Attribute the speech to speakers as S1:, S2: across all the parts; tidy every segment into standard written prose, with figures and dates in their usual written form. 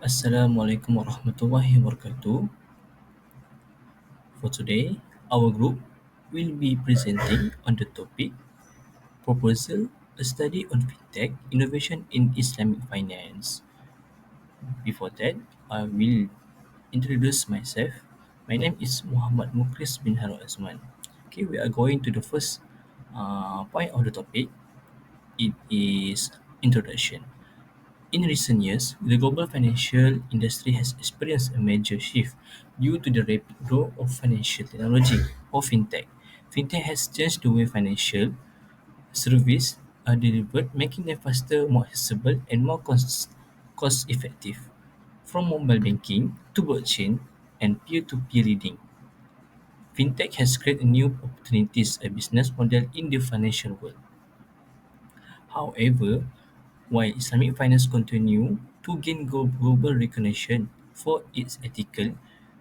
S1: Assalamualaikum warahmatullahi wabarakatuh. For today, our group will be presenting on the topic Proposal, a study on fintech innovation in Islamic finance. Before that, I will introduce myself. My name is Muhammad Mukris bin Harun Azman. Okay, we are going to the first point of the topic. It is introduction. In recent years, the global financial industry has experienced a major shift due to the rapid growth of financial technology or fintech. Fintech has changed the way financial services are delivered, making them faster, more accessible, and more cost effective. From mobile banking to blockchain and peer-to-peer lending, fintech has created new opportunities and business model in the financial world. However, while Islamic finance continue to gain global recognition for its ethical,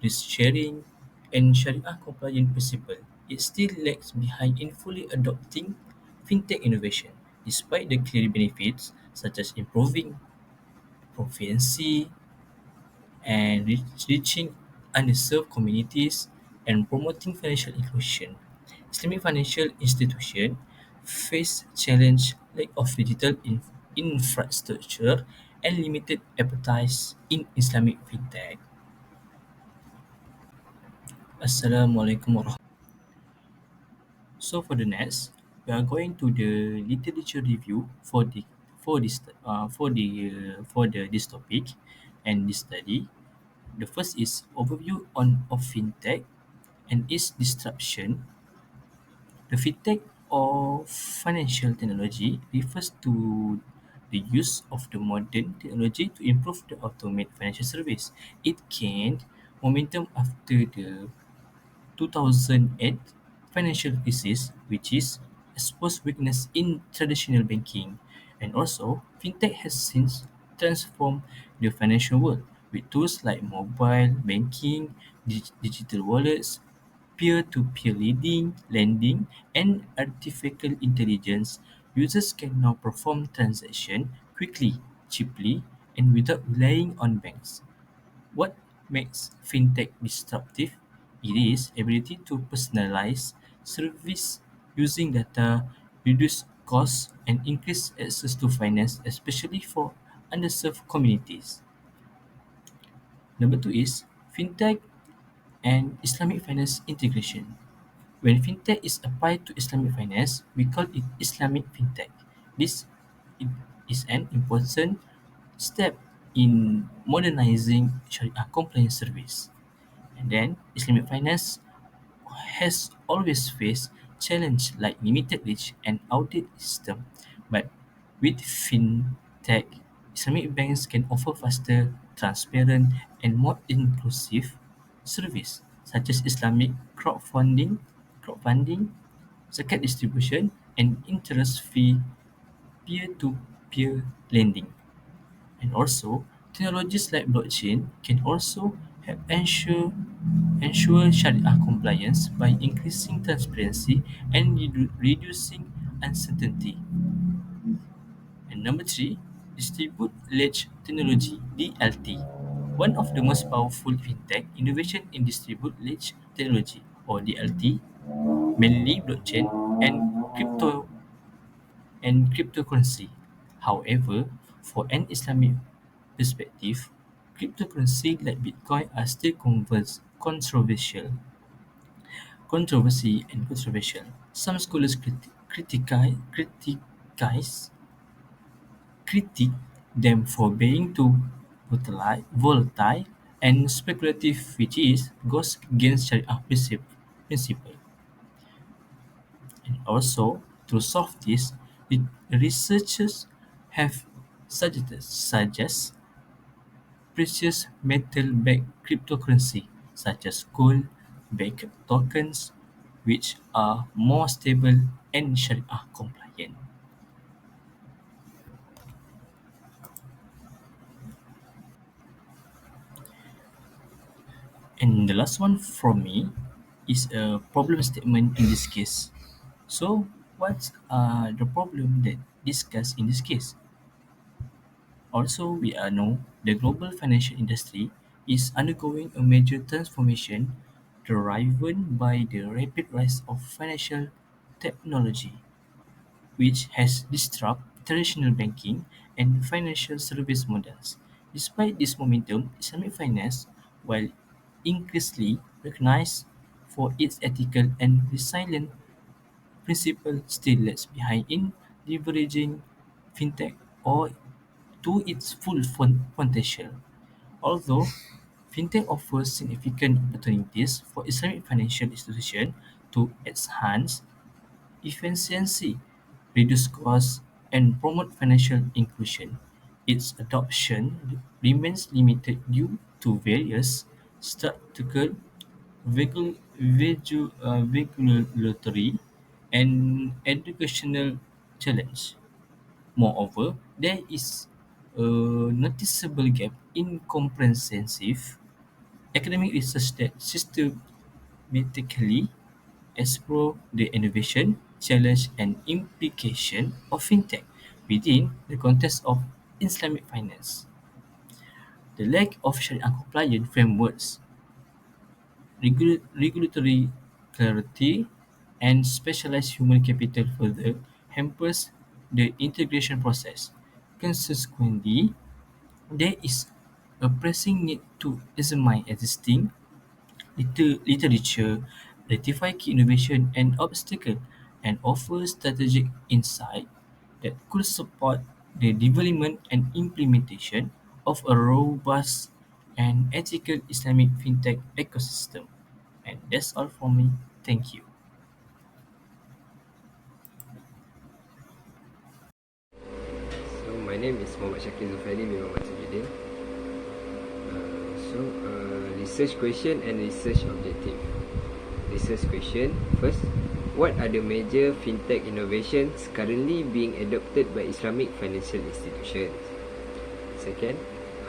S1: risk-sharing, and Sharia-compliant principles, it still lags behind in fully adopting fintech innovation. Despite the clear benefits such as improving proficiency and reaching underserved communities and promoting financial inclusion, Islamic financial institutions face challenge like of digital infrastructure and limited appetite in Islamic fintech. Assalamualaikum warahmatullahi. So for the next, we are going to the literature review for this topic and this study. The first is overview on of fintech and its disruption. The fintech or financial technology refers to the use of the modern technology to improve the automate financial service. It gained momentum after the 2008 financial crisis, which is exposed weakness in traditional banking. And also, fintech has since transformed the financial world with tools like mobile banking, digital wallets, peer-to-peer lending, and artificial intelligence. Users can now perform transactions quickly, cheaply, and without relying on banks. What makes fintech disruptive? It is ability to personalize service using data, reduce costs, and increase access to finance, especially for underserved communities. Number two is fintech and Islamic finance integration. When fintech is applied to Islamic finance, we call it Islamic fintech. This i- is an important step in modernizing Sharia compliance service. And then Islamic finance has always faced challenges like limited reach and outdated system. But with fintech, Islamic banks can offer faster, transparent, and more inclusive service such as Islamic crowdfunding, zakat distribution, and interest-free peer-to-peer lending. And also, technologies like blockchain can also help ensure Sharia compliance by increasing transparency and reducing uncertainty. And number three, distribute ledge technology (DLT). One of the most powerful fintech innovation in distribute ledge technology or DLT, mainly blockchain and cryptocurrency. However, for an Islamic perspective, cryptocurrency like Bitcoin are still controversial. Some scholars critique them for being too volatile and speculative, which is goes against Sharia principle. And also, to solve this, researchers have suggest precious metal-backed cryptocurrency such as gold-backed tokens, which are more stable and Sharia compliant. And the last one from me is a problem statement in this case. So, what's the problem that discussed in this case? Also, we all know the global financial industry is undergoing a major transformation driven by the rapid rise of financial technology, which has disrupted traditional banking and financial service models. Despite this momentum, Islamic finance, while increasingly recognized for its ethical and resilient principle, still lags behind in leveraging fintech or to its full potential. Although fintech offers significant opportunities for Islamic financial institutions to enhance efficiency, reduce costs, and promote financial inclusion, its adoption remains limited due to various structural, regulatory, and educational challenges. Moreover, there is a noticeable gap in comprehensive academic research that systematically explore the innovation, challenge, and implication of fintech within the context of Islamic finance. The lack of Sharia-compliant frameworks, regulatory clarity, and specialized human capital further hampers the integration process. Consequently, there is a pressing need to examine existing literature, identify key innovation and obstacle, and offer strategic insight that could support the development and implementation of a robust and ethical Islamic fintech ecosystem. And that's all from me. Thank you.
S2: So my name is Muhammad Shakir Zufali bin Muhammad Tajuddin. Research question and research objective. Research question. First, what are the major fintech innovations currently being adopted by Islamic financial institutions? Second,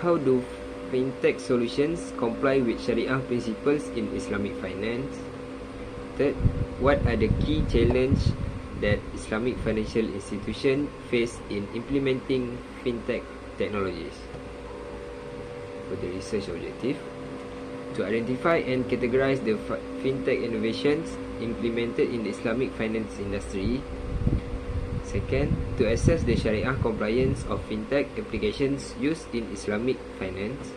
S2: how do fintech solutions comply with Sharia principles in Islamic finance? Third, what are the key challenges that Islamic financial institutions face in implementing fintech technologies? For the research objective, to identify and categorize the fintech innovations implemented in the Islamic finance industry. Second, to assess the Sharia compliance of fintech applications used in Islamic finance.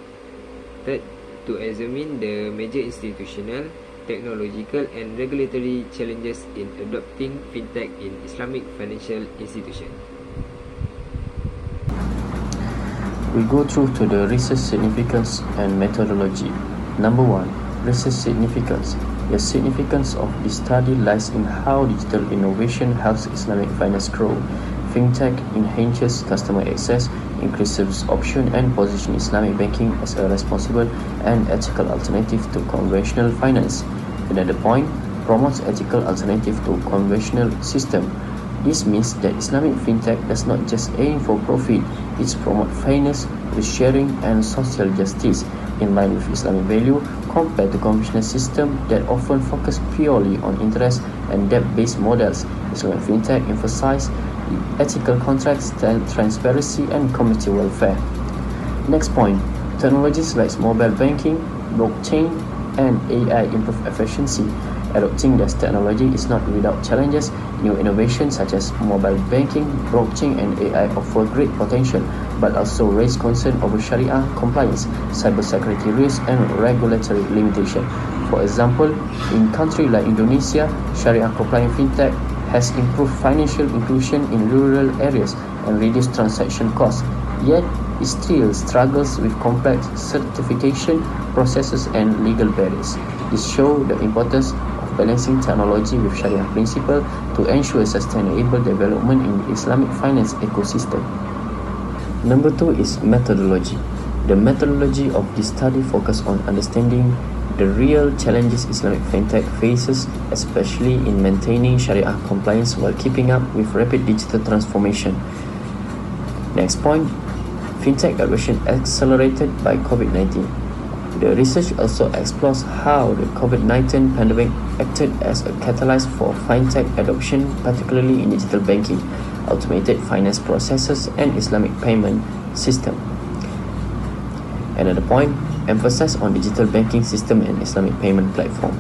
S2: Third, to examine the major institutional, technological and regulatory challenges in adopting fintech in Islamic financial institutions.
S3: We go through to the research significance and methodology. Number 1. Research significance. The significance of this study lies in how digital innovation helps Islamic finance grow. Fintech enhances customer access, increases service options, and positions Islamic banking as a responsible and ethical alternative to conventional finance. Another point, promotes ethical alternative to conventional system. This means that Islamic fintech does not just aim for profit, it promotes fairness, risk-sharing, and social justice in line with Islamic value compared to conventional systems that often focus purely on interest and debt-based models. Islamic fintech emphasizes ethical contracts, transparency, and community welfare. Next point, technologies like mobile banking, blockchain, and AI improve efficiency. Adopting this technology is not without challenges. New innovations such as mobile banking, blockchain, and AI offer great potential, but also raise concern over Sharia compliance, cybersecurity risks, and regulatory limitation. For example, in countries like Indonesia, Sharia-compliant fintech has improved financial inclusion in rural areas and reduced transaction costs. Yet, it still struggles with complex certification processes and legal barriers. This shows the importance of balancing technology with Sharia principles to ensure sustainable development in the Islamic finance ecosystem. Number 2 is methodology. The methodology of this study focuses on understanding the real challenges Islamic fintech faces, especially in maintaining Sharia compliance while keeping up with rapid digital transformation. Next point, fintech adoption accelerated by COVID-19. The research also explores how the COVID-19 pandemic acted as a catalyst for fintech adoption, particularly in digital banking, automated finance processes, and Islamic payment system. Another point, emphasize on digital banking system and Islamic payment platform.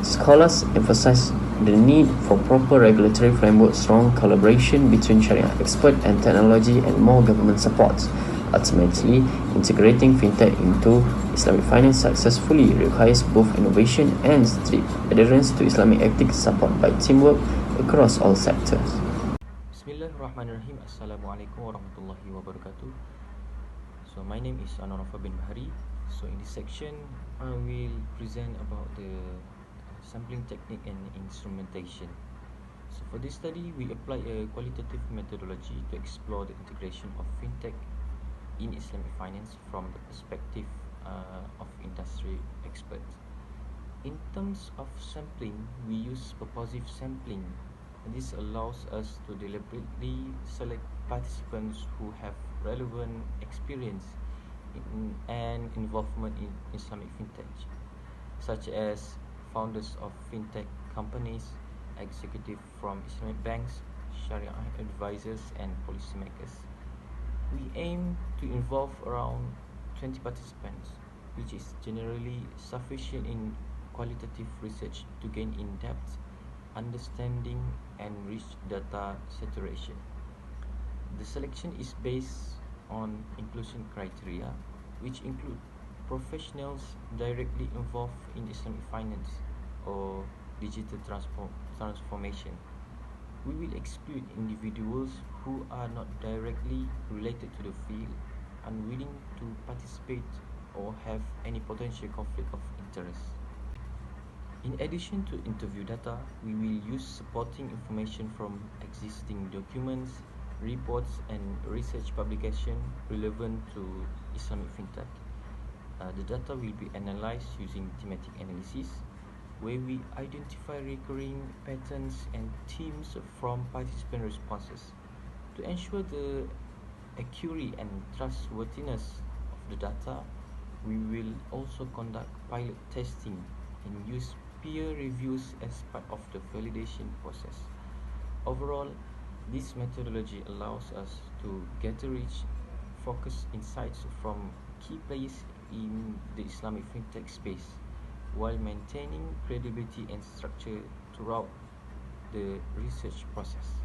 S3: Scholars emphasize the need for proper regulatory framework, strong collaboration between Sharia expert and technology, and more government support. Ultimately, integrating fintech into Islamic finance successfully requires both innovation and strict adherence to Islamic ethics supported by teamwork across all sectors.
S4: Bismillahirrahmanirrahim. Assalamualaikum warahmatullahi wabarakatuh. So my name is Anorofa bin Bahari. So in this section, I will present about the sampling technique and instrumentation. So for this study, we apply a qualitative methodology to explore the integration of fintech in Islamic finance from the perspective of industry experts. In terms of sampling, we use purposive sampling. This allows us to deliberately select participants who have relevant experience and involvement in Islamic fintech, such as founders of fintech companies, executives from Islamic banks, Sharia advisors, and policymakers. We aim to involve around 20 participants, which is generally sufficient in qualitative research to gain in-depth understanding and rich data saturation. The selection is based on inclusion criteria, which include professionals directly involved in Islamic finance or digital transformation. We will exclude individuals who are not directly related to the field, unwilling to participate, or have any potential conflict of interest. In addition to interview data, we will use supporting information from existing documents, reports, and research publication relevant to Islamic fintech. The data will be analyzed using thematic analysis, where we identify recurring patterns and themes from participant responses. To ensure the accuracy and trustworthiness of the data, we will also conduct pilot testing and use peer reviews as part of the validation process. Overall, this methodology allows us to gather rich, focused insights from key players in the Islamic fintech space while maintaining credibility and structure throughout the research process.